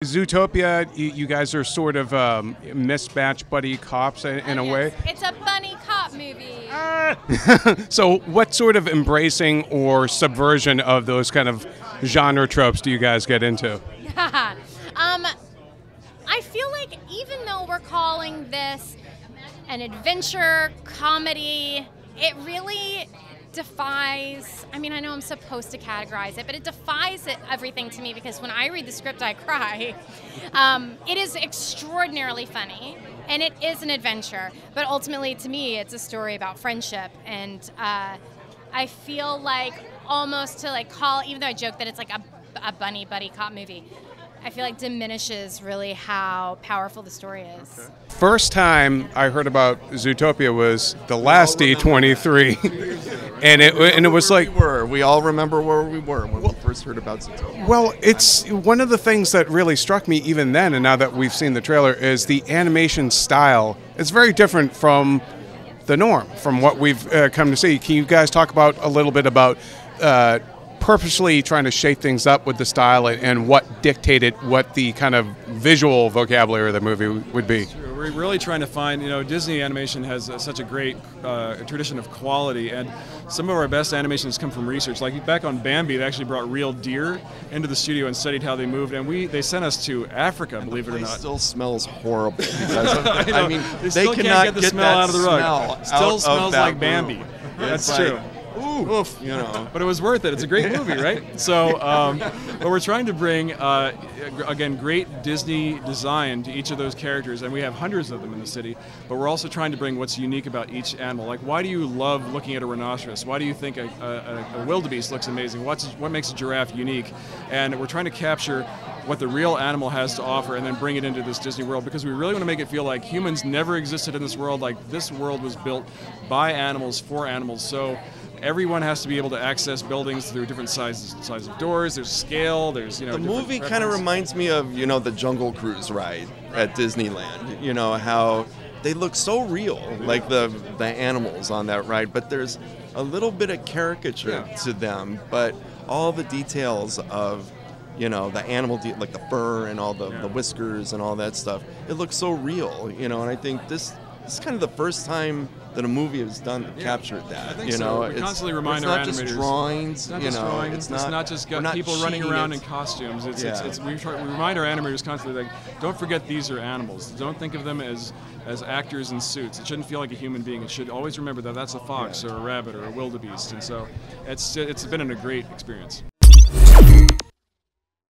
Zootopia, you guys are sort of mismatched buddy cops in a way. It's a bunny cop movie. So what sort of embracing or subversion of those kind of genre tropes do you guys get into? I feel like even though we're calling this an adventure comedy, it really defies, I mean, I know I'm supposed to categorize it, but it defies everything to me, because when I read the script, I cry. It is extraordinarily funny, and it is an adventure, but ultimately, to me, it's a story about friendship, and I feel like almost to call, even though I joke that it's like a bunny buddy cop movie, I feel like diminishes really how powerful the story is. Okay. First time I heard about Zootopia was the last D23, and it was like we all remember where we were when we first heard about Zootopia. Well, it's one of the things that really struck me even then, and now that we've seen the trailer, is the animation style. It's very different from the norm, from what we've come to see. Can you guys talk about a little bit about purposely trying to shake things up with the style and what dictated what the kind of visual vocabulary of the movie would be? We're really trying to find, Disney animation has such a great tradition of quality, and some of our best animations come from research. Like back on Bambi, they actually brought real deer into the studio and studied how they moved, and they sent us to Africa, believe it or not. It still smells horrible because of, I mean, they cannot get the smell out of the rug. Still smells like Bambi. That's true. Oof, But it was worth it. It's a great movie, right? So, but we're trying to bring, again, great Disney design to each of those characters, and we have hundreds of them in the city, but we're also trying to bring what's unique about each animal. Like, why do you love looking at a rhinoceros? Why do you think a wildebeest looks amazing? What makes a giraffe unique? And we're trying to capture what the real animal has to offer and then bring it into this Disney world, because we really want to make it feel like humans never existed in this world. Like, this world was built by animals, for animals. So everyone has to be able to access buildings through different sizes of doors. There's scale. There's The movie kind of reminds me of the Jungle Cruise ride at Disneyland. How they look so real, like the animals on that ride. But there's a little bit of caricature to them. But all the details of the animal, like the fur and all the whiskers and all that stuff, it looks so real. And I think this is kind of the first time that a movie has captured that. I think so. We constantly remind our animators. It's not just drawings. It's not just people running around in costumes. We remind our animators constantly, don't forget these are animals. Don't think of them as actors in suits. It shouldn't feel like a human being. It should always remember that that's a fox or a rabbit or a wildebeest. And so it's been a great experience.